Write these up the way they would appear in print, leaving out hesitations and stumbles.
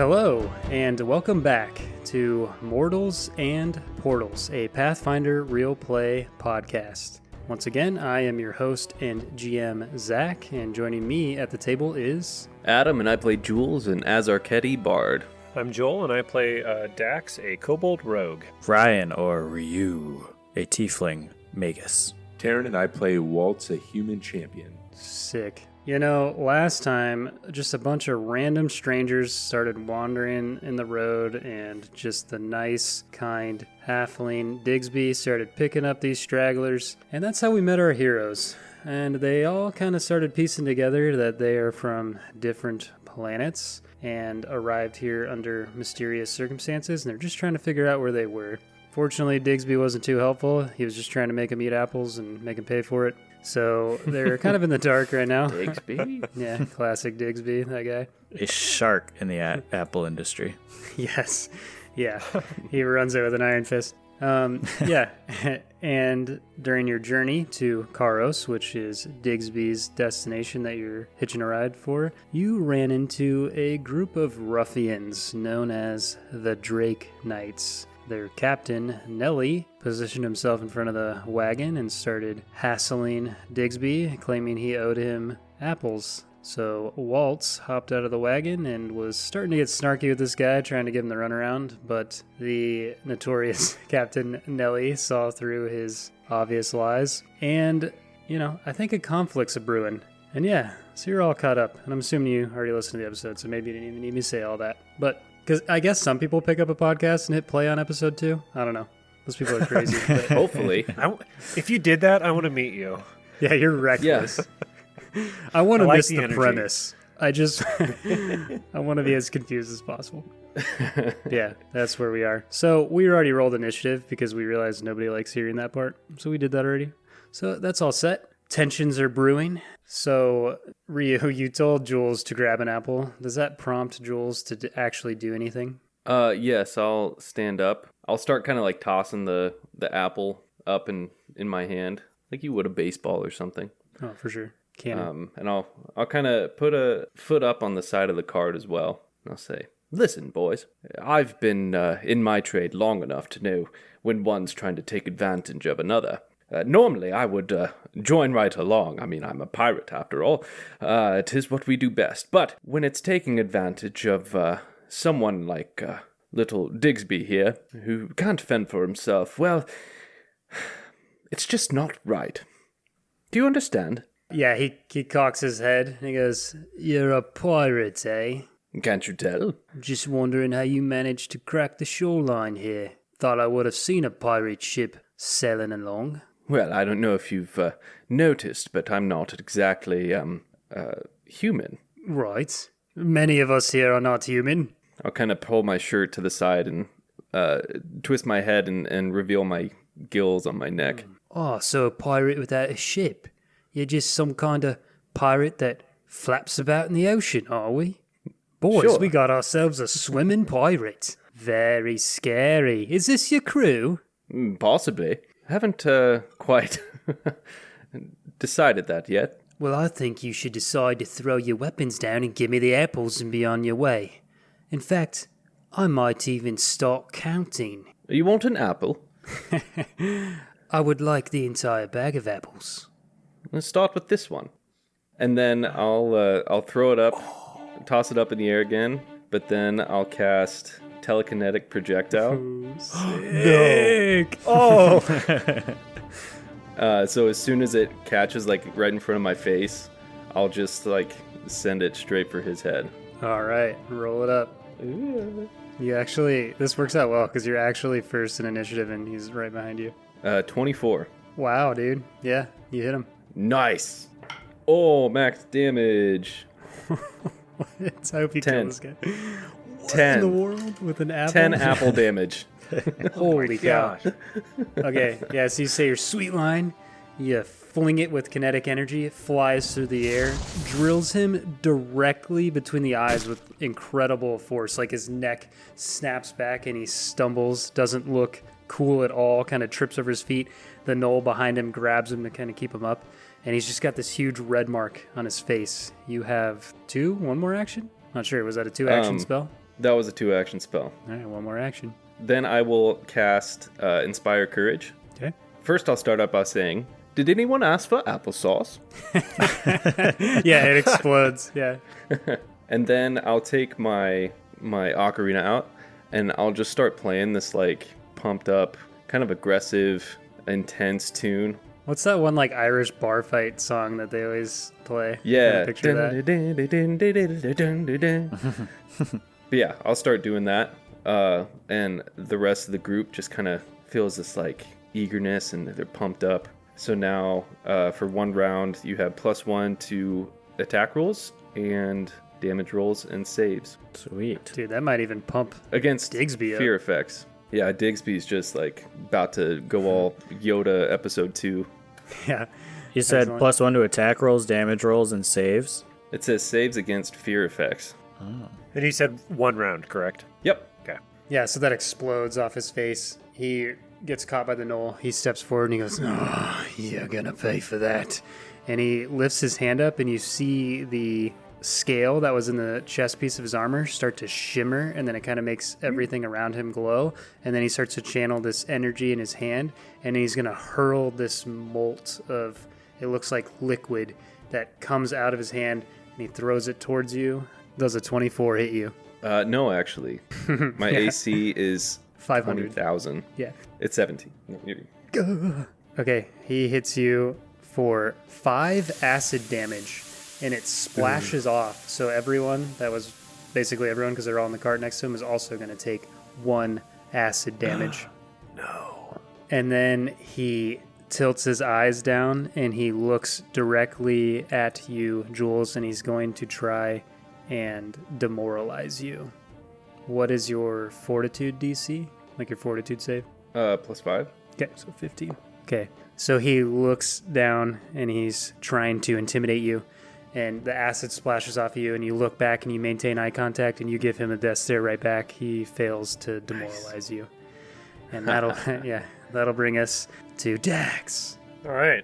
Hello, and welcome back to Mortals and Portals, a Pathfinder real play podcast. Once again, I am your host and GM, Zach, and joining me at the table is... Adam, and I play Jules, and Azarketi Bard. I'm Joel, and I play Dax, a kobold rogue. Ryan, or Ryu, a tiefling magus. Taryn, and I play Waltz, a human champion. Sick. You know, last time, just a bunch of random strangers started wandering in the road, and just the nice, kind halfling Digsby started picking up these stragglers, and that's how we met our heroes. And they all kind of started piecing together that they are from different planets and arrived here under mysterious circumstances, and they're just trying to figure out where they were. Fortunately, Digsby wasn't too helpful. He was just trying to make them eat apples and make them pay for it. So they're kind of in the dark right now. Digsby? Yeah, classic Digsby, that guy. A shark in the apple industry. Yes. Yeah. He runs it with an iron fist. Yeah. And during your journey to Karos, which is Digsby's destination that you're hitching a ride for, you ran into a group of ruffians known as the Drake Knights. Their captain, Nelly, positioned himself in front of the wagon and started hassling Digsby, claiming he owed him apples. So Waltz hopped out of the wagon and was starting to get snarky with this guy, trying to give him the runaround, but the notorious Captain Nelly saw through his obvious lies. And, you know, I think a conflict's a brewing. And yeah, so you're all caught up. And I'm assuming you already listened to the episode, so maybe you didn't even need me to say all that. But because I guess some people pick up a podcast and hit play on episode 2. I don't know. Those people are crazy. But Hopefully. If you did that, I want to meet you. yeah, you're reckless. Yeah. I want to like miss the the energy. premise. I just, I want to be as confused as possible. Yeah, that's where we are. So we already rolled initiative because we realized nobody likes hearing that part. So we did that already. So that's all set. Tensions are brewing. So Ryu, you told Jules to grab an apple. Does that prompt Jules to actually do anything? Yes, I'll stand up. I'll start kind of like tossing the apple up in my hand, like you would a baseball or something. Oh, for sure. Cannon. And I'll kind of put a foot up on the side of the cart as well. And I'll say, "Listen, boys, I've been in my trade long enough to know when one's trying to take advantage of another. Normally, I would join right along. I mean, I'm a pirate, after all. 'Tis what we do best. But when it's taking advantage of someone like little Digsby here, who can't fend for himself, well, it's just not right. Do you understand?" Yeah, he cocks his head and he goes, "You're a pirate, eh? Can't you tell? Just wondering how you managed to crack the shoreline here. Thought I would have seen a pirate ship sailing along." Well, I don't know if you've noticed, but I'm not exactly human. Right. Many of us here are not human. I'll kind of pull my shirt to the side and twist my head and reveal my gills on my neck. Oh, so a pirate without a ship? You're just some kind of pirate that flaps about in the ocean, are we? Boys, Sure. We got ourselves a swimming pirate. Very scary. Is this your crew? Possibly. Haven't quite decided that yet. Well, I think you should decide to throw your weapons down and give me the apples and be on your way. In fact, I might even start counting. You want an apple? I would like the entire bag of apples. Let's start with this one. And then I'll throw it up, toss it up in the air again, but then I'll cast telekinetic projectile. Sick! Oh! So as soon as it catches like right in front of my face, I'll just like send it straight for his head. All right, roll it up. You actually, this works out well because you're actually first in initiative and he's right behind you. 24. Wow, dude. Yeah, you hit him. Nice. Oh, max damage. I hope you 10. kill this guy. 10. In the world with an apple? 10 apple damage. Holy cow. Gosh. Okay, yeah, so you say your sweet line, you fling it with kinetic energy, it flies through the air, drills him directly between the eyes with incredible force, like his neck snaps back and he stumbles, doesn't look cool at all, kind of trips over his feet. The gnoll behind him grabs him to kind of keep him up, and he's just got this huge red mark on his face. You have one more action? Not sure, was that a 2-action spell? That was a 2-action spell. All right, one more action. Then I will cast Inspire Courage. Okay. First, I'll start out by saying, did anyone ask for applesauce? Yeah, it explodes. Yeah. And then I'll take my ocarina out, and I'll just start playing this like pumped up, kind of aggressive, intense tune. What's that one like Irish bar fight song that they always play? Yeah. Picture that. But yeah, I'll start doing that. And the rest of the group just kind of feels this like eagerness and they're pumped up. So now for one round, you have +1 to attack rolls and damage rolls and saves. Sweet. Dude, that might even pump Against Digsby up. fear effects. Yeah, Digsby's just like about to go all Yoda episode 2. Yeah. You said Excellent. +1 to attack rolls, damage rolls, and saves? It says saves against fear effects. And he said 1 round, correct? Yep. Okay. Yeah, so that explodes off his face. He gets caught by the knoll. He steps forward and he goes, "Oh, you're gonna pay for that." And he lifts his hand up and you see the scale that was in the chest piece of his armor start to shimmer, and then it kind of makes everything around him glow. And then he starts to channel this energy in his hand, and he's gonna hurl this molt of, it looks like liquid, that comes out of his hand, and he throws it towards you. Does a 24 hit you? No, actually. My AC is 500. 20,000. Yeah. It's 17. Okay, he hits you for 5 acid damage, and it splashes off. So everyone, that was basically everyone because they're all in the cart next to him, is also going to take 1 acid damage. No. And then he tilts his eyes down, and he looks directly at you, Jules, and he's going to try and demoralize you. What is your fortitude DC? Like your fortitude save? +5. Okay, so 15. Okay, so he looks down and he's trying to intimidate you, and the acid splashes off of you, and you look back and you maintain eye contact, and you give him a death stare right back. He fails to demoralize you. And that'll, yeah, that'll bring us to Dax. All right.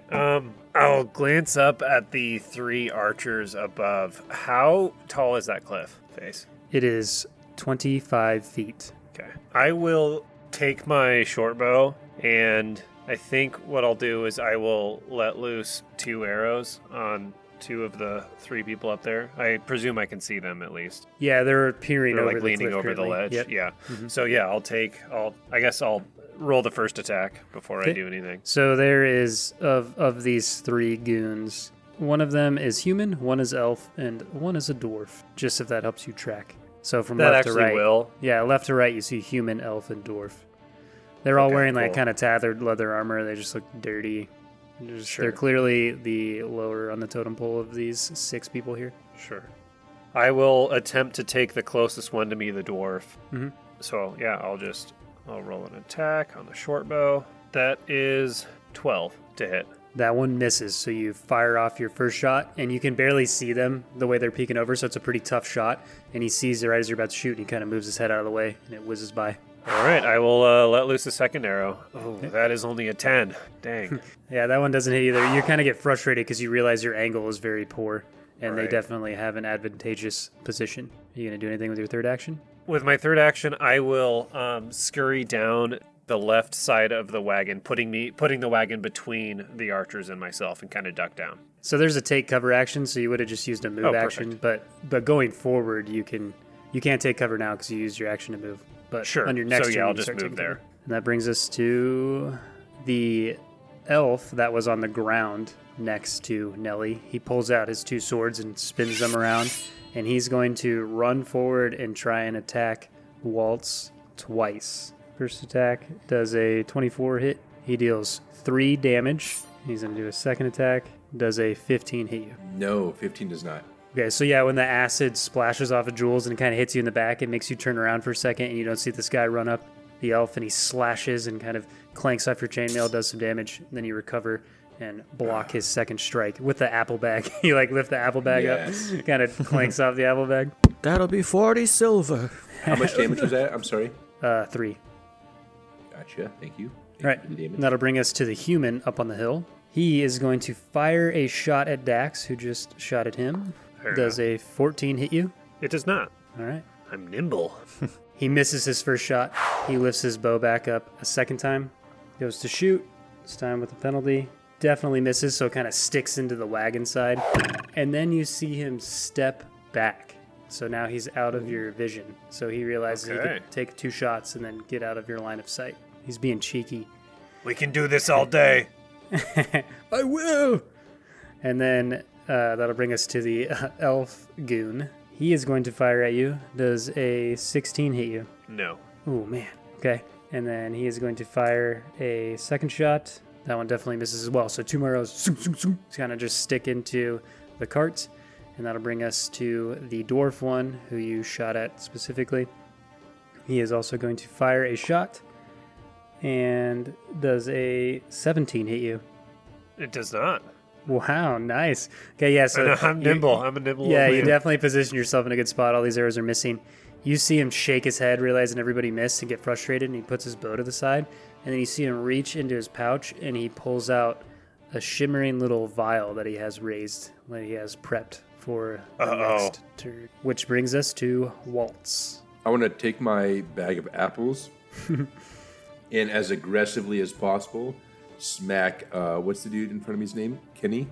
I'll glance up at the 3 archers above. How tall is that cliff face? It is 25 feet. Okay. I will take my short bow, and I think what I'll do is I will let loose 2 arrows on 2 of the 3 people up there. I presume I can see them at least. Yeah, they're peering They're over like the leaning cliff over the currently. ledge. Yep. Yeah. Mhm. So yeah, I guess I'll roll the first attack before I Okay. do anything. So there is, of these 3 goons, one of them is human, one is elf, and one is a dwarf, just if that helps you track. So from That left to actually right, will. yeah, left to right, you see human, elf, and dwarf. They're all Okay, wearing like cool. kind of tethered leather armor. They just look dirty. They're clearly the lower on the totem pole of these 6 people here. Sure. I will attempt to take the closest one to me, the dwarf. Mhm. So yeah, I'll roll an attack on the short bow. That is 12 to hit. That one misses, so you fire off your first shot, and you can barely see them the way they're peeking over, so it's a pretty tough shot. And he sees it right as you're about to shoot, and he kind of moves his head out of the way, and it whizzes by. All right, I will let loose the second arrow. Oh, that is only a 10. Dang. Yeah, that one doesn't hit either. You kind of get frustrated because you realize your angle is very poor, and they Right. definitely have an advantageous position. Are you going to do anything with your third action? With my third action, I will scurry down the left side of the wagon, putting the wagon between the archers and myself, and kind of duck down. So there's a take cover action, so you would have just used a move Oh, action, but going forward, you can't take cover now because you used your action to move. But Sure. on your next So, yeah, turn, I'll you just start move taking there. cover. And that brings us to the elf that was on the ground next to Nelly. He pulls out his 2 swords and spins them around, and he's going to run forward and try and attack Waltz twice. First attack does a 24 hit. He deals 3 damage. He's going to do a second attack. Does a 15 hit you? No, 15 does not. Okay, so yeah, when the acid splashes off of Jules and kind of hits you in the back, it makes you turn around for a second, and you don't see this guy run up the elf, and he slashes and kind of clanks off your chainmail, does some damage, and then you recover and block his second strike with the apple bag. You like lift the apple bag Yes. up, kind of clanks off the apple bag. That'll be 40 silver. How much damage was that? I'm sorry. 3. Gotcha. Thank you. All right, for the damage. and that'll bring us to the human up on the hill. He is going to fire a shot at Dax, who just shot at him. Fair Does a 14 hit you? It does not. All right. I'm nimble. He misses his first shot. He lifts his bow back up a second time. Goes to shoot. This time with a penalty. Definitely misses, so it kind of sticks into the wagon side. And then you see him step back. So now he's out of your vision. So he realizes he can take 2 shots and then get out of your line of sight. He's being cheeky. We can do this all day. I will! And then that'll bring us to the elf goon. He is going to fire at you. Does a 16 hit you? No. Oh, man. Okay. And then he is going to fire a second shot. That one definitely misses as well. So 2 more arrows kind of just stick into the cart. And that'll bring us to the dwarf one, who you shot at specifically. He is also going to fire a shot. And does a 17 hit you? It does not. Wow, nice. Okay, yeah, so I'm nimble. I'm a nimble. Yeah, old you man. definitely position yourself in a good spot. All these arrows are missing. You see him shake his head, realizing everybody missed, and get frustrated, and he puts his bow to the side. And then you see him reach into his pouch, and he pulls out a shimmering little vial that he has raised, that he has prepped for the next turn. Which brings us to Waltz. I want to take my bag of apples and as aggressively as possible smack, what's the dude in front of me's name? Kenny?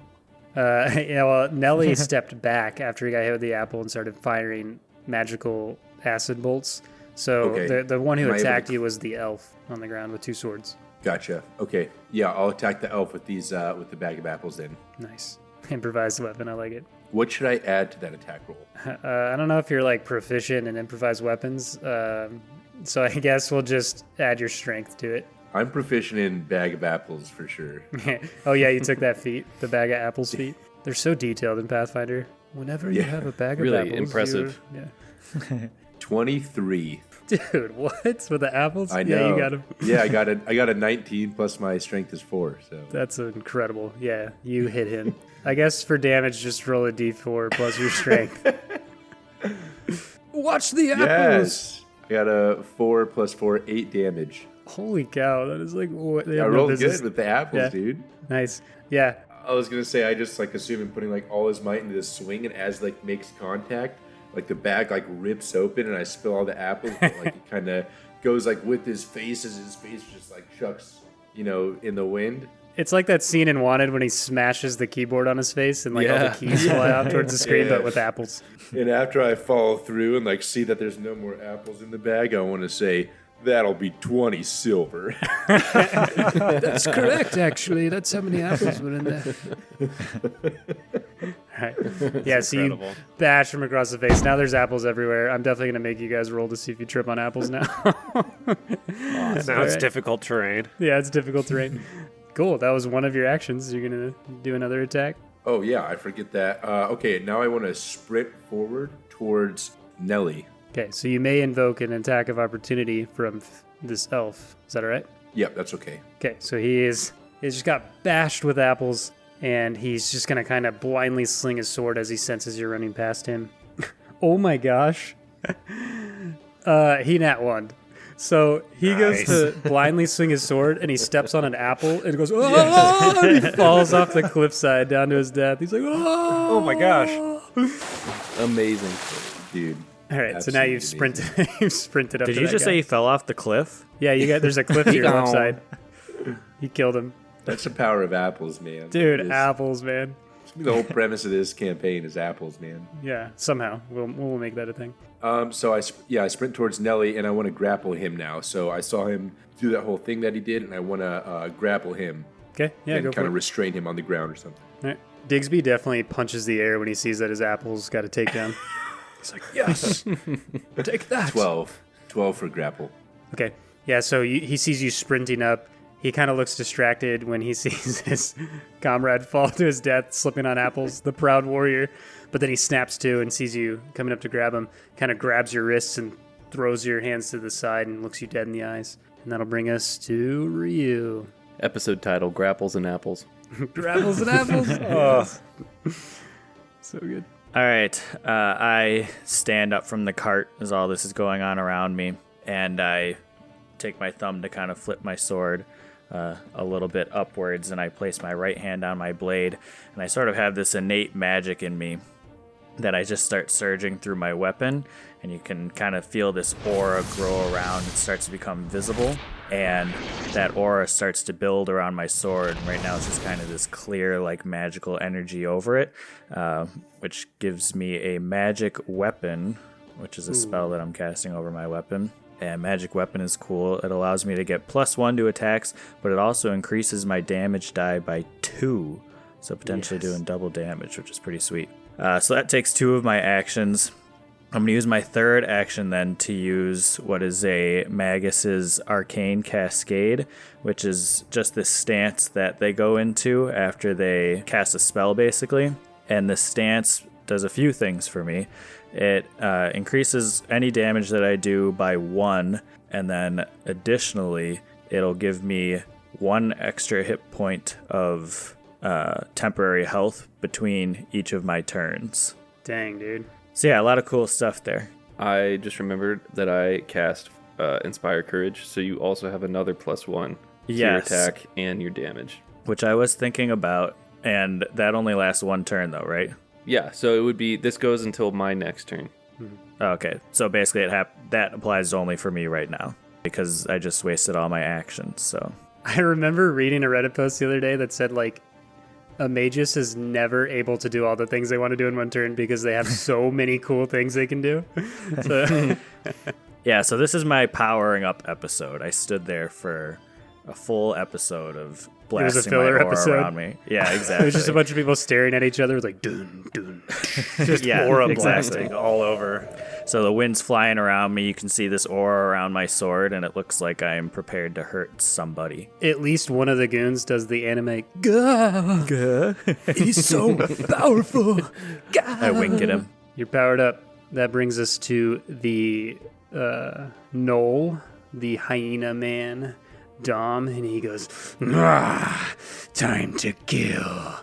Yeah, well, Nelly stepped back after he got hit with the apple and started firing magical acid bolts. So Okay. the one who Am I able attacked to- you was the elf on the ground with 2 swords. Gotcha. Okay. Yeah, I'll attack the elf with these with the bag of apples then. Nice. Improvised weapon, I like it. What should I add to that attack roll? I don't know if you're like proficient in improvised weapons, so I guess we'll just add your strength to it. I'm proficient in bag of apples for sure. Oh yeah, you took that feat, the bag of apples feat. They're so detailed in Pathfinder. Whenever you have a bag Really of apples, impressive. Yeah. 23. Dude, what? With the apples? I know. Yeah, you got him. Yeah, I got a 19 plus my strength is 4. So That's incredible. Yeah, you hit him. I guess for damage, just roll a d4 plus your strength. Watch the apples! yes, I got a 4 plus 4, 8 damage. Holy cow, that is like what they I have no rolled business. good with the apples, Yeah. dude. Nice. Yeah. I was gonna say I just like assume him putting like all his might into this swing, and as like makes contact, like the bag like rips open, and I spill all the apples. But, like it kind of goes like with his face, as his face just like chucks, in the wind. It's like that scene in Wanted when he smashes the keyboard on his face and like all Yeah. the keys fly out towards the screen, Yeah. but with apples. And after I follow through and like see that there's no more apples in the bag, I want to say that'll be 20 silver. That's correct, actually. That's how many apples were in there. Right. Yeah, so you incredible. bash him across the face. Now there's apples everywhere. I'm definitely going to make you guys roll to see if you trip on apples now. Now it's Alright. difficult terrain. Yeah, it's difficult terrain. Cool. That was one of your actions. You're going to do another attack? Oh yeah, I forget that. Okay, now I want to sprint forward towards Nelly. Okay, so you may invoke an attack of opportunity from this elf. Is that all right? Yep, that's okay. Okay, so he's just got bashed with apples, and he's just gonna kind of blindly sling his sword as he senses you're running past him. Oh my gosh. He nat one. So he goes to blindly swing his sword, and he steps on an apple, and goes, oh! And he falls off the cliffside down to his death. He's like, oh! Oh my gosh. Amazing. Dude. All right, so now Absolutely you've sprinted. You've sprinted up. Did to you that just guy. say he fell off the cliff? Yeah, there's a cliff to your left Gone. side. You killed him, That's the power of apples, man. dude. It is. Apples, man. The whole premise of this campaign is apples, man. Yeah, somehow we'll make that a thing. So I sprint towards Nelly, and I want to grapple him now. So I saw him do that whole thing that he did, and I want to grapple him Okay, yeah, and go for kind it. of restrain him on the ground or something. All right. Digsby definitely punches the air when he sees that his apple's got a takedown. He's like, yes, take that. 12 for grapple. Okay, yeah. So he sees you sprinting up. He kind of looks distracted when he sees his comrade fall to his death, slipping on apples, the proud warrior. But then he snaps to and sees you coming up to grab him, kind of grabs your wrists and throws your hands to the side and looks you dead in the eyes. And that'll bring us to Ryu. Episode title: Grapples and Apples. Grapples and apples. Oh. So good. All right. I stand up from the cart as all this is going on around me, and I take my thumb to kind of flip my sword a little bit upwards, and I place my right hand on my blade, and I sort of have this innate magic in me that I just start surging through my weapon, and you can kind of feel this aura grow around. It starts to become visible, and that aura starts to build around my sword. Right now it's just kind of this clear, like, magical energy over it, which gives me a magic weapon, which is a spell that I'm casting over my weapon. And magic weapon is cool. It allows me to get +1 to attacks, but it also increases my damage die by 2. So potentially doing double damage, which is pretty sweet. So that takes 2 of my actions. I'm going to use my third action then to use what is a Magus's Arcane Cascade, which is just this stance that they go into after they cast a spell, basically. And this stance does a few things for me. It increases any damage that I do by 1, and then additionally, it'll give me 1 extra hit point of temporary health between each of my turns. Dang, dude. So yeah, a lot of cool stuff there. I just remembered that I cast Inspire Courage, so you also have another +1 to your attack and your damage. Which I was thinking about, and that only lasts 1 turn though, right? Yeah, so it would be, this goes until my next turn. Okay, so basically that applies only for me right now, because I just wasted all my actions, so. I remember reading a Reddit post the other day that said, like, a magus is never able to do all the things they want to do in one turn because they have so many cool things they can do. So. Yeah, so this is my powering up episode. I stood there for a full episode of blasting my aura around me. Yeah, exactly. It was just a bunch of people staring at each other like, dun, dun. Just aura blasting all over. So the wind's flying around me. You can see this aura around my sword, and it looks like I am prepared to hurt somebody. At least one of the goons does the anime, gah, he's so powerful. Gah. I wink at him. You're powered up. That brings us to the Knoll, the hyena man, Dom, and he goes, time to kill,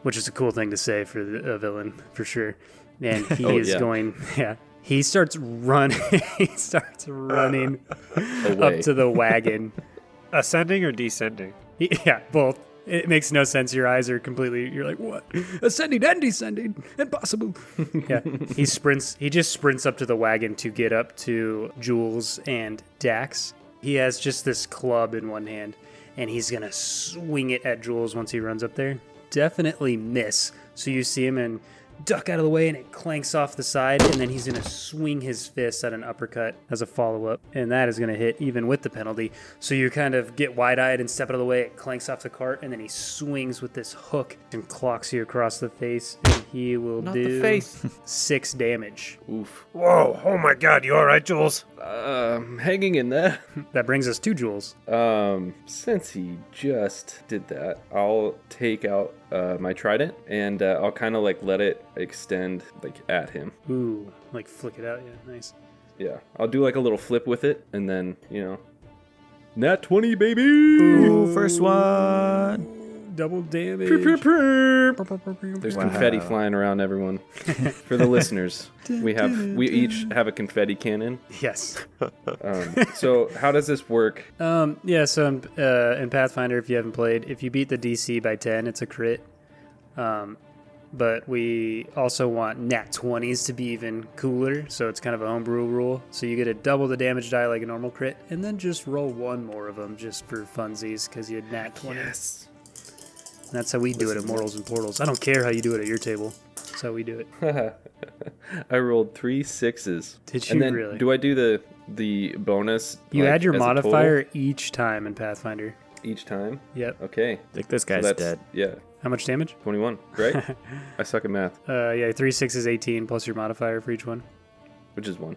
which is a cool thing to say for a villain, for sure. And he is going, he starts running, up to the wagon. Ascending or descending? Yeah, both. It makes no sense. Your eyes are completely, you're like, what? Ascending and descending. Impossible. Yeah. He just sprints up to the wagon to get up to Jules and Dax. He has just this club in one hand, and he's going to swing it at Jules once he runs up there. Definitely miss. So you see him and duck out of the way, and it clanks off the side, and then he's going to swing his fist at an uppercut as a follow-up, and that is going to hit even with the penalty. So you kind of get wide-eyed and step out of the way, it clanks off the cart, and then he swings with this hook and clocks you across the face, and he will do 6 damage. Oof. Whoa, oh my god, you alright, Jules? Hanging in there. That brings us to Jules. Since he just did that, I'll take out my trident, and I'll kind of like let it extend like at him. Ooh, like flick it out, yeah, nice. Yeah, I'll do like a little flip with it, and then, nat 20, baby! Ooh, first one! Double damage. There's confetti flying around everyone. For the listeners, we each have a confetti cannon. Yes. So how does this work? So in Pathfinder, if you haven't played, if you beat the DC by 10, it's a crit. But we also want nat 20s to be even cooler, so it's kind of a homebrew rule. So you get to double the damage die like a normal crit, and then just roll 1 more of them just for funsies, because you had nat 20. Yes. And that's how we do it at Mortals and Portals. I don't care how you do it at your table. That's how we do it. I rolled 3 6s. Did you and then, really? Do I do the bonus? You add your as a modifier each time in Pathfinder. each time? Yep. Okay. I think this guy's dead. Yeah. How much damage? 21, right? I suck at math. 3 6 is 18 plus your modifier for each one. Which is 1.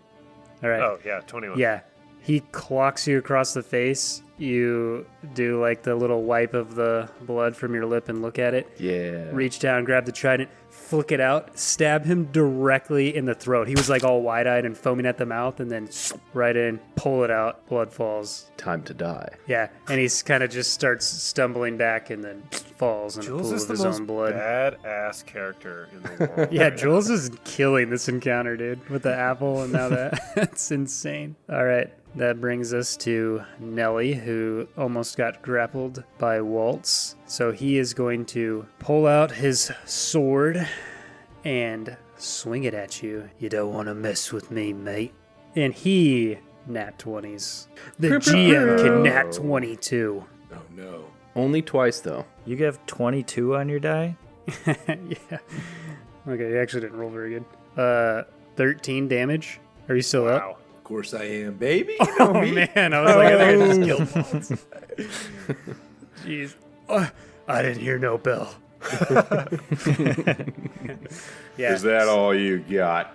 All right. Oh, yeah, 21. Yeah. He clocks you across the face. You do like the little wipe of the blood from your lip and look at it. Yeah. Reach down, grab the trident, flick it out, stab him directly in the throat. He was like all wide-eyed and foaming at the mouth, and then right in, pull it out, blood falls. Time to die. Yeah, and he's kind of just starts stumbling back and then falls in a pool of his own blood. Badass character in the world. Yeah, Jules is killing this encounter, dude, with the apple and now that. That's insane. All right. That brings us to Nelly, who almost got grappled by Waltz. So he is going to pull out his sword and swing it at you. You don't want to mess with me, mate. And he nat 20s. The GM can nat 22. Oh no. Only twice, though. You have 22 on your die? Yeah. Okay, you actually didn't roll very good. 13 damage. Are you still up? Wow. Of course I am, baby. You Oh, know me. man. I was like, I think I just killed Bones. Jeez. I didn't hear no bell. Yeah. Is that all you got?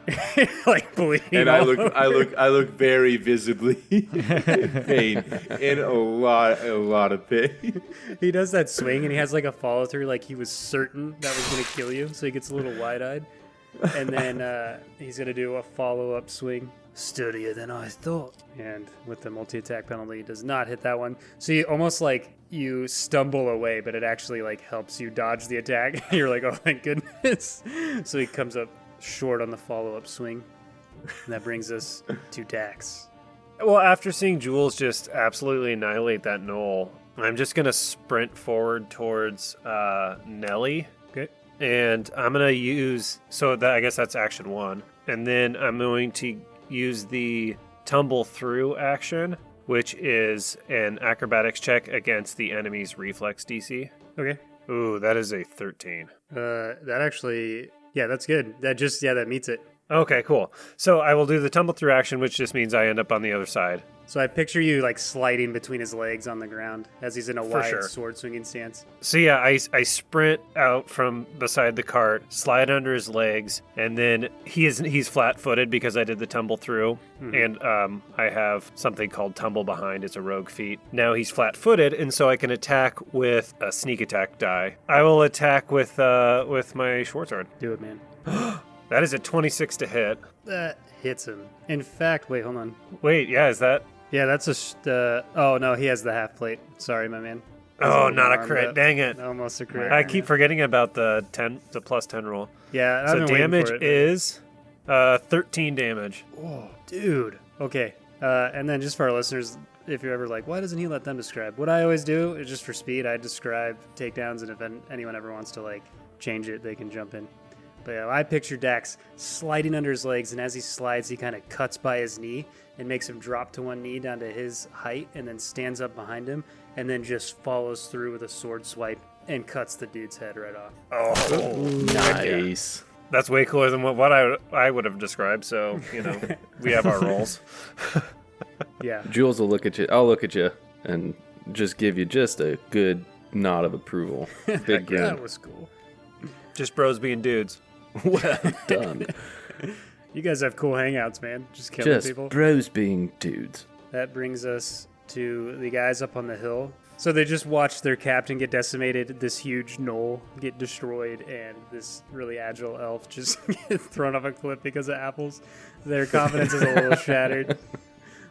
Like bleeding. And all over. I look very visibly in pain, in a lot of pain. He does that swing and he has like a follow through, like he was certain that was going to kill you. So he gets a little wide eyed. And then he's going to do a follow up swing. Sturdier than I thought. And with the multi attack penalty, he does not hit that one. So you almost like you stumble away, but it actually like helps you dodge the attack. You're like, oh, thank goodness. So he comes up short on the follow up swing. And that brings us to Dax. Well, after seeing Jules just absolutely annihilate that knoll, I'm just going to sprint forward towards Nelly. Okay. And I'm going to use, I guess that's action 1. And then I'm going to use the tumble through action, which is an acrobatics check against the enemy's reflex DC. Okay. Ooh, that is a 13. That actually, yeah, that's good. That meets it. Okay, cool. So I will do the tumble through action, which just means I end up on the other side. So I picture you like sliding between his legs on the ground as he's in a wide sure. sword swinging stance. So yeah, I sprint out from beside the cart, slide under his legs, and then he's flat-footed because I did the tumble through, and I have something called tumble behind. It's a rogue feat. Now he's flat-footed, and so I can attack with a sneak attack die. I will attack with my short sword. Do it, man. That is a 26 to hit. That hits him. In fact, wait, hold on. Wait, yeah, is that? Yeah, that's oh no, he has the half plate. Sorry, my man. Oh, not a crit. Dang it. Almost a crit. I keep forgetting about the plus 10 roll. Yeah, So I've been waiting damage for it, is 13 damage. oh, dude. Okay. And then just for our listeners, if you're ever like, why doesn't he let them describe? What I always do is just for speed, I describe takedowns, and if anyone ever wants to like change it, they can jump in. But yeah, I picture Dax sliding under his legs, and as he slides, he kind of cuts by his knee and makes him drop to one knee down to his height, and then stands up behind him, and then just follows through with a sword swipe and cuts the dude's head right off. Oh, Nice. that's way cooler than what I would have described. So, we have our rolls. Yeah. Jules will look at you. I'll look at you and just give you just a good nod of approval. Big grin. That was cool. Just bros being dudes. Well done. You guys have cool hangouts, man. Just killing Just people. bros being dudes. That brings us to the guys up on the hill. So they just watched their captain get decimated, this huge knoll get destroyed, and this really agile elf just get thrown off a cliff because of apples. Their confidence is a little shattered,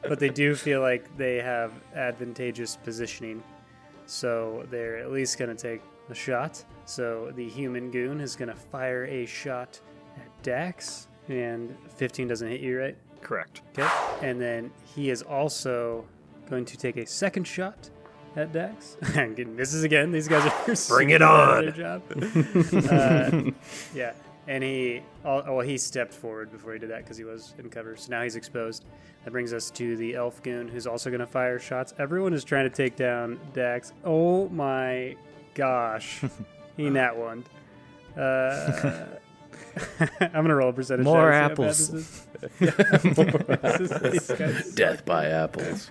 but they do feel like they have advantageous positioning. So they're at least going to take a shot. So the human goon is going to fire a shot at Dax, and 15 doesn't hit you, right? Correct. Okay. And then he is also going to take a second shot at Dax. And misses again. These guys are Bring it super bad on. at their job. Yeah. And he stepped forward before he did that because he was in cover. So now he's exposed. That brings us to the elf goon, who's also going to fire shots. Everyone is trying to take down Dax. Oh my gosh. He nat one. I'm going to roll a percentage. More die to see how bad apples. this is. These guys Death by apples.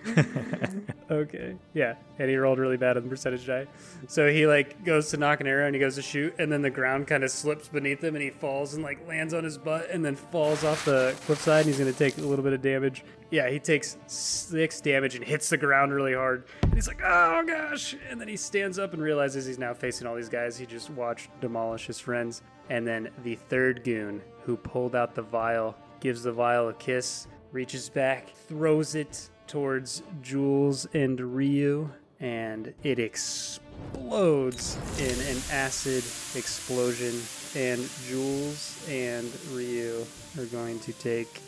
Okay. Yeah. And he rolled really bad on the percentage die. So he like goes to knock an arrow and he goes to shoot, and then the ground kind of slips beneath him and he falls and like lands on his butt and then falls off the cliffside, and he's going to take a little bit of damage. Yeah, he takes 6 damage and hits the ground really hard. And he's like, oh gosh. And then he stands up and realizes he's now facing all these guys he just watched demolish his friends. And then the third goon, who pulled out the vial, gives the vial a kiss, reaches back, throws it towards Jules and Ryu, and it explodes in an acid explosion. And Jules and Ryu are going to take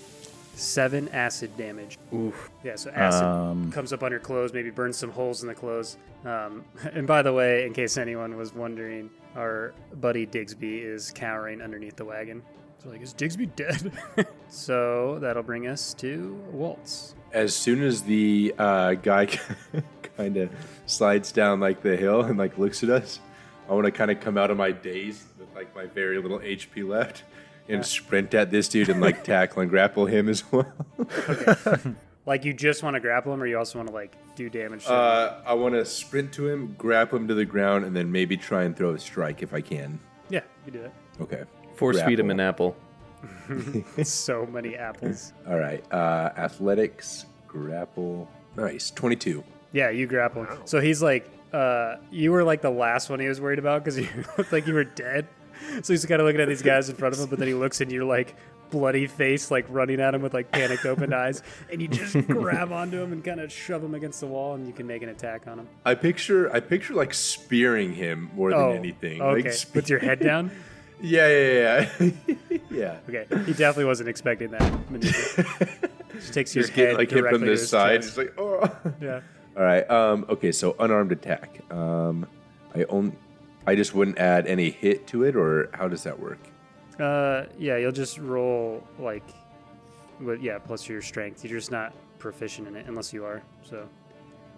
7 acid damage. Oof. Yeah, so acid comes up on your clothes, maybe burns some holes in the clothes. And by the way, in case anyone was wondering, our buddy Digsby is cowering underneath the wagon. It's like, is Digsby dead? So that'll bring us to Waltz. As soon as the guy kind of slides down like the hill and like looks at us, I want to kind of come out of my daze with like my very little HP left and sprint at this dude and like tackle and grapple him as well. Okay. Like you just want to grapple him, or you also want to like do damage to him? I want to sprint to him, grapple him to the ground, and then maybe try and throw a strike if I can. Yeah, you do that. Okay. Force feed him an apple. So many apples. All right. Athletics, grapple. Nice. 22. Yeah, you grapple him. So he's like, you were like the last one he was worried about because you looked like you were dead. So he's kind of looking at these guys in front of him, but then he looks and you're like bloody face, like running at him with like panicked open eyes, and you just grab onto him and kind of shove him against the wall, and you can make an attack on him. I picture like spearing him more than anything. Okay. Like, With your head down? Yeah. Yeah. Okay. He definitely wasn't expecting that maneuver. Just takes your Just head get like hit directly from to this his side. chest. Just like, oh. Yeah. All right. Okay. So unarmed attack. I just wouldn't add any hit to it, or how does that work? Yeah, you'll just roll like, plus your strength. You're just not proficient in it unless you are. So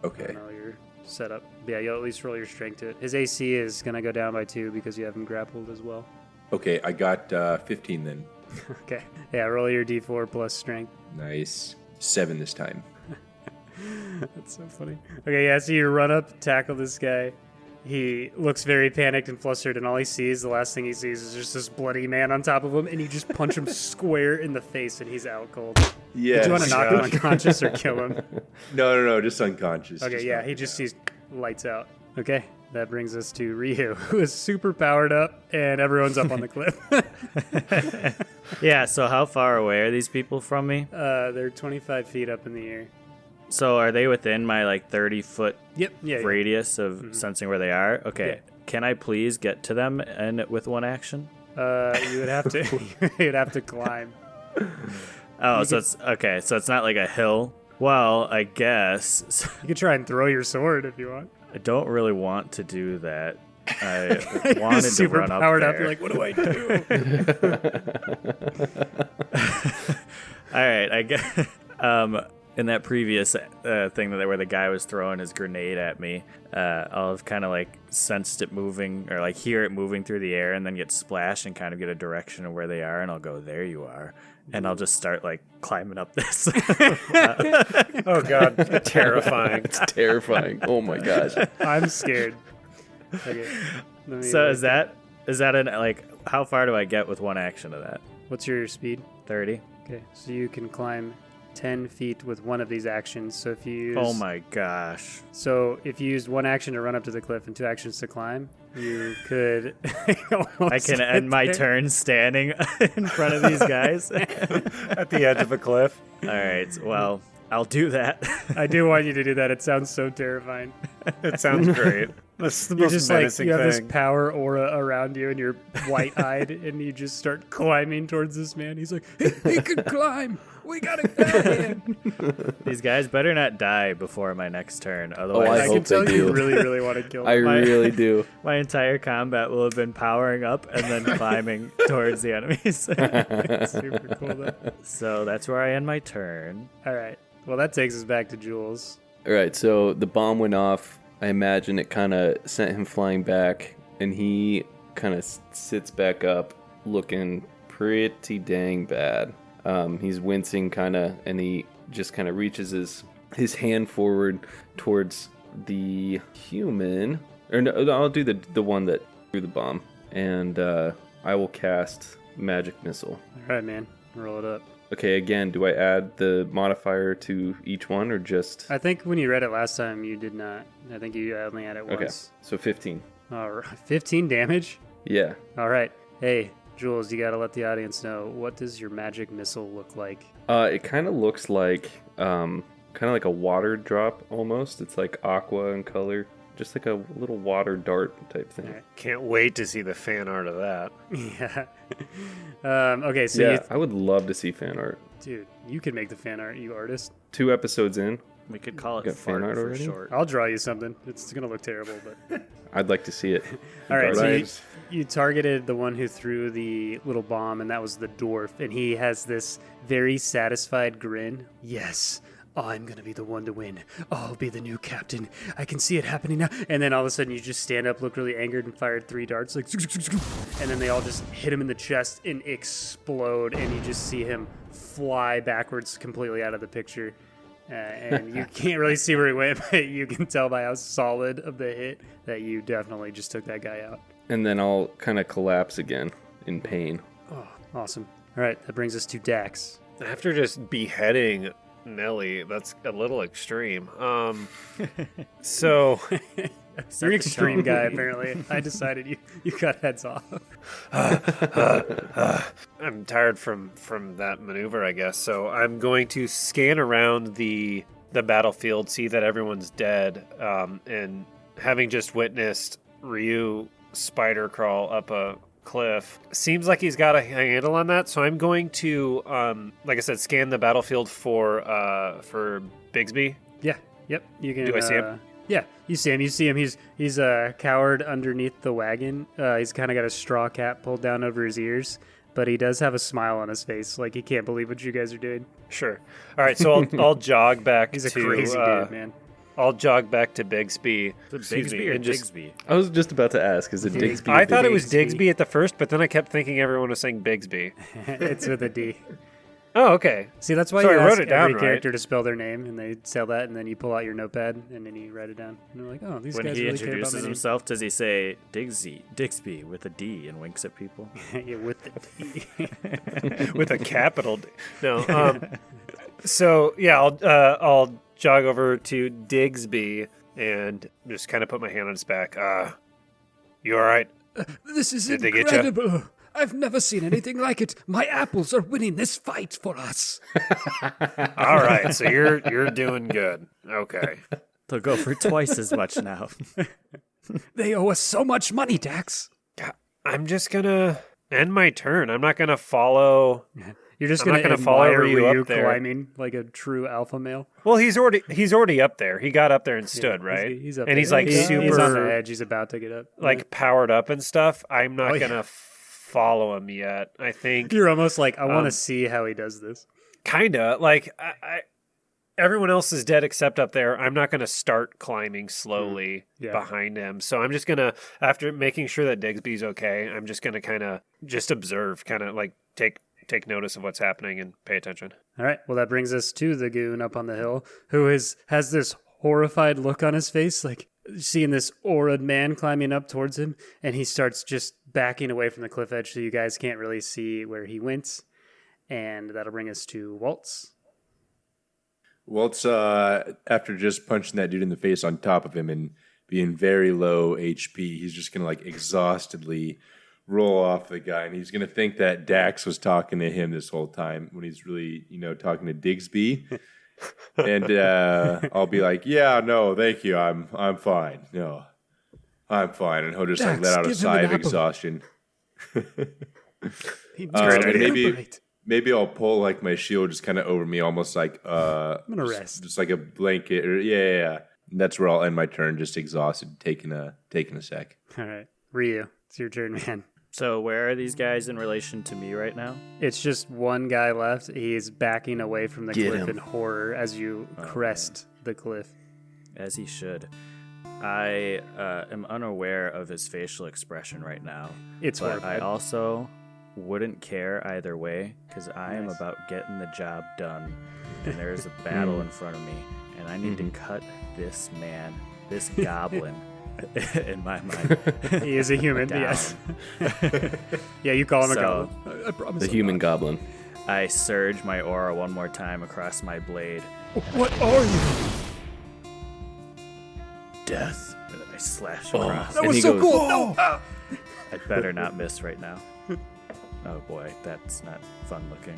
I Okay. don't know your setup. Yeah, you'll at least roll your strength to it. His AC is gonna go down by 2 because you have him grappled as well. Okay. I got 15 then. Okay. Yeah, roll your D4 plus strength. Nice. 7 this time. That's so funny. Okay, yeah, so you run up, tackle this guy. He looks very panicked and flustered, and all he sees, the last thing he sees, is just this bloody man on top of him, and you just punch him square in the face, and he's out cold. Yeah. Did you want to knock him unconscious or kill him? No. Just unconscious. Okay, yeah, he just sees lights out. Okay, that brings us to Ryu, who is super powered up, and everyone's up on the cliff. Yeah, so how far away are these people from me? They're 25 feet up in the air. So are they within my like 30-foot Yep, yeah. radius of sensing where they are? Okay. Yeah. Can I please get to them and with one action? You would have to. You'd have to climb. Oh, so it's okay. So it's not like a hill. Well, I guess You could try and throw your sword if you want. I don't really want to do that. I wanted to Super run up powered there. up. You're like, what do I do? All right, I guess. In that previous thing where the guy was throwing his grenade at me, I'll have kind of like sensed it moving or like hear it moving through the air and then get splashed and kind of get a direction of where they are, and I'll go, there you are. And I'll just start like climbing up this. Oh god, terrifying. It's terrifying. Oh my gosh. I'm scared. Okay. let me So look. is that an like how far do I get with one action of that? What's your speed? 30. Okay, so you can climb 10 feet with one of these actions. So if you use, Oh my gosh. So if you used one action to run up to the cliff and 2 actions to climb, you could. I can end my turn standing in front of these guys. At the edge of a cliff. All right. Well, I'll do that. I do want you to do that. It sounds so terrifying. It sounds great. That's the You're most just like, menacing you have this thing. power aura around you, and you're white-eyed, and you just start climbing towards this man. He's like, he can climb. We gotta grab him. These guys better not die before my next turn. I Otherwise, I can hope tell they you do. really, really want to kill I him. really do. my entire combat will have been powering up and then climbing towards the enemies. Super cool, though. So that's where I end my turn. All right. Well, that takes us back to Jules. All right, so the bomb went off. I imagine it kind of sent him flying back, and he kind of sits back up looking pretty dang bad. He's wincing kind of, and he just kind of reaches his hand forward towards the human. Or no, I'll do the one that threw the bomb, and I will cast Magic Missile. All right, man. Roll it up. Okay, again, do I add the modifier to each one, or just... I think when you read it last time, you did not. I think you only had it Okay, once. so 15. All right. 15 damage? Yeah. All right. Hey, Jules, you got to let the audience know, what does your magic missile look like? It kind of looks like a water drop almost. It's like aqua in color, just like a little water dart type thing. All right. Can't wait to see the fan art of that. Yeah. Okay, so Yeah, I would love to see fan art. dude, you can make the fan art, you artist. 2 episodes in, We could call it Got fan fart art for already? short. I'll draw you something. It's going to look terrible, but... I'd like to see it. All right, so Right. you targeted the one who threw the little bomb, and that was the dwarf, and he has this very satisfied grin. Yes, I'm going to be the one to win. I'll be the new captain. I can see it happening now. And then all of a sudden you just stand up, look really angered, and fired 3 darts, like, and then they all just hit him in the chest and explode, and you just see him fly backwards completely out of the picture. And you can't really see where he went, but you can tell by how solid of the hit that you definitely just took that guy out. And then I'll kind of collapse again in pain. Oh, awesome. All right, that brings us to Dax. After just beheading Nelly, that's a little extreme. So You're an extreme guy, apparently. I decided you cut heads off. I'm tired from that maneuver, I guess. So I'm going to scan around the battlefield, see that everyone's dead, and having just witnessed Ryu spider crawl up a cliff, seems like he's got a handle on that. So I'm going to, like I said, scan the battlefield for Bigsby. Yeah, yep. You can. Do I see him? Yeah, you see him. You see him. He's cowered underneath the wagon. He's kind of got a straw cap pulled down over his ears, but he does have a smile on his face, like he can't believe what you guys are doing. Sure. All right. So I'll jog back. He's a to, crazy dude, man. I'll jog back to Bigsby. Bigsby or and just- Digsby? I was just about to ask, is it Digsby? I thought it was Bigsby. Digsby at the first, but then I kept thinking everyone was saying Bigsby. It's with a D. Oh, okay. See, that's why So you I wrote ask it down every right. character to spell their name, and they say that, and then you pull out your notepad, and then you write it down. And they're like, oh, these When guys he really care about introduces my name. himself, does he say Digsby with a D and winks at people? Yeah, with the D. With a capital D. No. So yeah, I'll jog over to Digsby and just kind of put my hand on his back. You all right? This is Did they get ya? incredible. I've never seen anything like it. My apples are winning this fight for us. All right. So you're doing good. Okay. They'll go for twice as much now. They owe us so much money, Dax. I'm just gonna end my turn. I'm not gonna follow. You're just I'm not going to gonna follow admire Ryu Ryu up there. climbing like a true alpha male. Well, he's already up there. He got up there and stood, Yeah, right? He's up and there. he's like super He's on the edge. He's about to get up. like powered up and stuff. I'm not Oh, yeah. gonna follow him yet. I think You're almost like, I want Um, to see how he does this. kinda like I everyone else is dead except up there. I'm not gonna start climbing slowly Yeah. behind him. So I'm just gonna, after making sure that Digsby's okay, I'm just gonna kind of just observe, kind of like take notice of what's happening and pay attention. All right. Well, that brings us to the goon up on the hill who has this horrified look on his face, like seeing this auraed man climbing up towards him, and he starts just backing away from the cliff edge so you guys can't really see where he went. And that'll bring us to Waltz. Waltz, after just punching that dude in the face on top of him and being very low HP, he's just going to like exhaustedly roll off the guy. And he's going to think that Dax was talking to him this whole time when he's really, talking to Digsby. And I'll be like, yeah, no, thank you. I'm fine. No, I'm fine. And he'll just like Dax, let out a give him sigh an of apple. exhaustion. He And Great. maybe I'll pull like my shield just kind of over me, almost like I'm going to rest. just like a blanket. Or, yeah. And that's where I'll end my turn, just exhausted, taking a sec. All right. Ryu, it's your turn, man. So where are these guys in relation to me right now? It's just one guy left. He's backing away from the Get cliff him. in horror as you crest the cliff. As he should. I am unaware of his facial expression right now. It's but horrified. I also wouldn't care either way because I am Nice. about getting the job done. And there's a battle in front of me. And I need to cut this man, this goblin, in my mind. He is a human, down. yes. Yeah, you call him a So- goblin. I promise. The I'm human not. goblin. I surge my aura one more time across my blade. What are you? Death. And then I slash Oh. across. That And was he so goes, cool. No. I'd better not miss right now. Oh boy, that's not fun looking.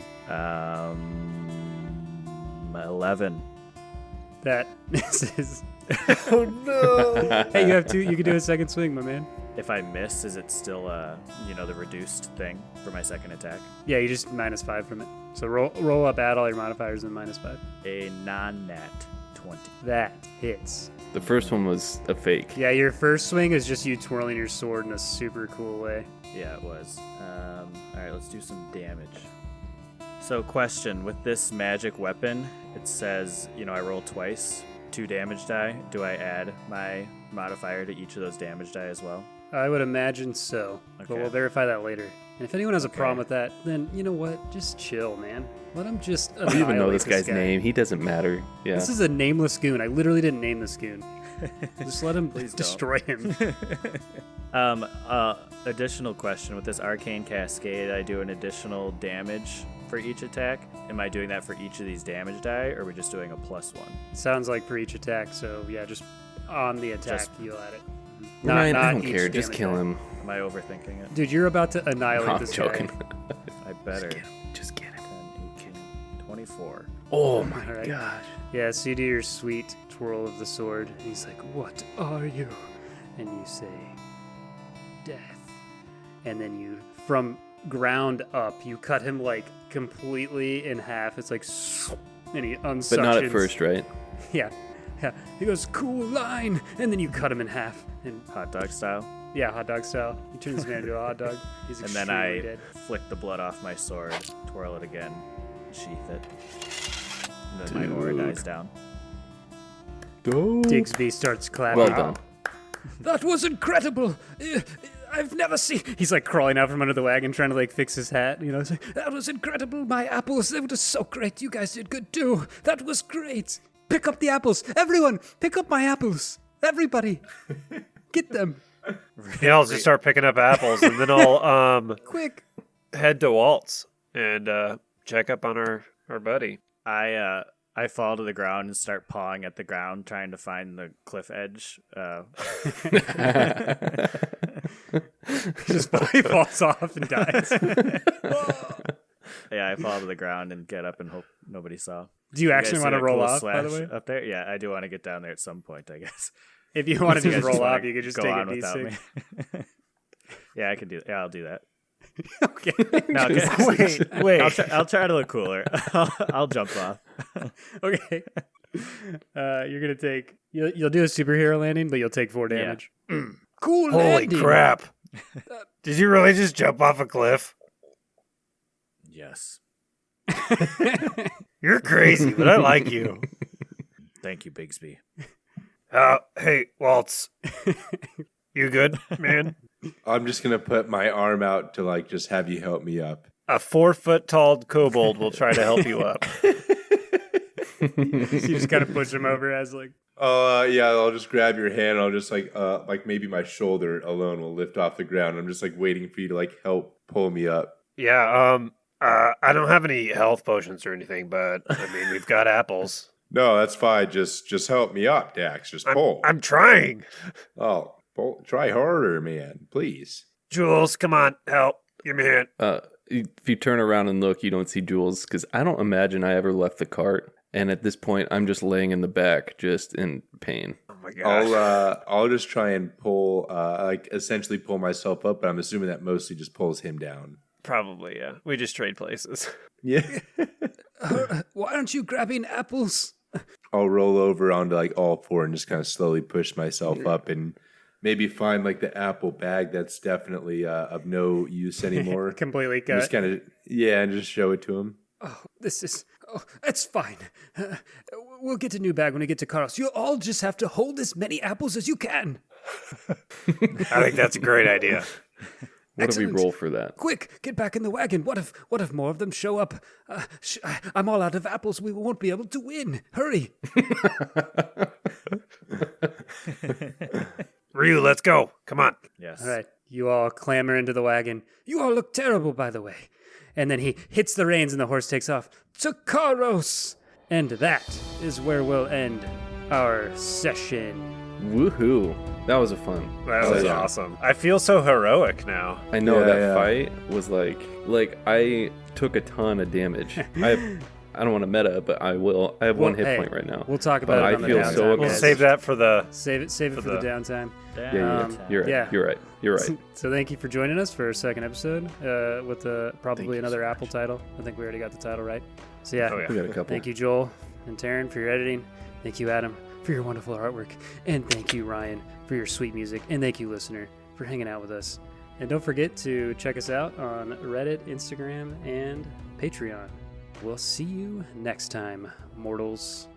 11. That misses. Oh no! Hey, you have two. You can do a second swing, my man. If I miss, is it still the reduced thing for my second attack? Yeah, you just -5 from it. So roll up, add all your modifiers, and -5. A non-nat 20. That hits. The first one was a fake. Yeah, your first swing is just you twirling your sword in a super cool way. Yeah, it was. All right, let's do some damage. So, question, with this magic weapon, it says, I roll twice, 2 damage die. Do I add my modifier to each of those damage die as well? I would imagine so, but Okay. we'll verify that later. And if anyone has a Okay. problem with that, then you know what? Just chill, man. Let him just I don't even know this annihilate guy's name. He doesn't matter. Yeah. This is a nameless goon. I literally didn't name this goon. Just let him Please don't. destroy him. Additional question, with this arcane cascade, I do an additional damage for each attack. Am I doing that for each of these damage die, or are we just doing a +1? Sounds like for each attack, so yeah, just on the attack, Just- you'll add it. Ryan, I don't each care. Just damage kill die. him. Am I overthinking it? Dude, you're about to annihilate I'm this joking. guy. I better. Just get him. 10, 18, 24. Oh my Alright. gosh. Yeah, so you do your sweet twirl of the sword, and he's like, "What are you?" And you say, "Death." And then you, from ground up, you cut him like completely in half. It's like, and he unsuctions. But not at first, right? Yeah, yeah. He goes, "Cool line," and then you cut him in half. And Hot dog style. yeah, hot dog style. You turn this man into a hot dog. He's And then extremely I dead. flick the blood off my sword, twirl it again, sheath it. And then my aura dies down. Digsby starts clapping. Well done. That was incredible. I've never seen. He's like crawling out from under the wagon, trying to like fix his hat. It's like, That was incredible. My apples, they were so great. You guys did good too. That was great. pick up the apples. Everyone, pick up my apples. Everybody, get them Yeah, I'll just start picking up apples, and then I'll quick. head to Waltz and check up on our buddy. I fall to the ground and start pawing at the ground, trying to find the cliff edge. Just he falls off and dies. Yeah, I fall to the ground and get up and hope nobody saw. Do you actually guys want see to that roll cool off, by the slash way? Up there? Yeah, I do want to get down there at some point, I guess. If you want to You just guys roll wanna off, you could just go take a on without D6. me. Yeah, I can do that. Yeah, I'll do that. Okay. No, okay. Wait. I'll try to look cooler. I'll jump off. Okay. You're gonna take. You'll do a superhero landing, but you'll take 4 damage. Cool Holy landing. crap! Did you really just jump off a cliff? Yes. You're crazy, but I like you. Thank you, Bigsby. Hey, Waltz. You good, man? I'm just gonna put my arm out to like just have you help me up. A 4-foot-tall kobold will try to help you up. So you just kind of push him over as like. Yeah, I'll just grab your hand. I'll just like maybe my shoulder alone will lift off the ground. I'm just like waiting for you to like help pull me up. Yeah, I don't have any health potions or anything, but I mean, we've got apples. No, that's fine. Just help me up, Dax. Just pull. I'm trying. Oh, pull. Try harder, man. Please. Jules, come on, help. Give me a hand. If you turn around and look, you don't see Jules, because I don't imagine I ever left the cart. And at this point, I'm just laying in the back, just in pain. Oh my gosh. I'll just try and pull, like essentially pull myself up, but I'm assuming that mostly just pulls him down. Probably, yeah. We just trade places. Yeah. Why aren't you grabbing apples? I'll roll over onto like all four and just kind of slowly push myself up and maybe find like the apple bag that's definitely of no use anymore. Completely And just cut. kind of and just show it to him. Oh, it's fine. We'll get a new bag when we get to Carlos. You all just have to hold as many apples as you can. I think that's a great idea. What do we Excellent. roll for that? Quick, get back in the wagon. What if more of them show up? I'm all out of apples. We won't be able to win. Hurry. Ryu, let's go. Come on. Yes. All right, you all clamber into the wagon. You all look terrible, by the way. And then he hits the reins and the horse takes off. To Karos! And that is where we'll end our session. Woohoo! That was a fun. That was yeah. awesome. I feel so heroic now. I know Yeah, that yeah. fight was like I took a ton of damage. I don't want to meta, but I will. I have one hit hey, point right now. We'll talk But about it I on the feel downtime. so We'll guys. save that for the... Save it for the downtime. Yeah. You're right. yeah. You're right. You're right. So thank you for joining us for our second episode with probably you another so Apple title. I think we already got the title right. So yeah, Oh, yeah. We got a couple. thank you, Joel. and Taryn, for your editing. Thank you, Adam, for your wonderful artwork. And thank you, Ryan, for your sweet music. And thank you, listener, for hanging out with us. And don't forget to check us out on Reddit, Instagram, and Patreon. We'll see you next time, mortals.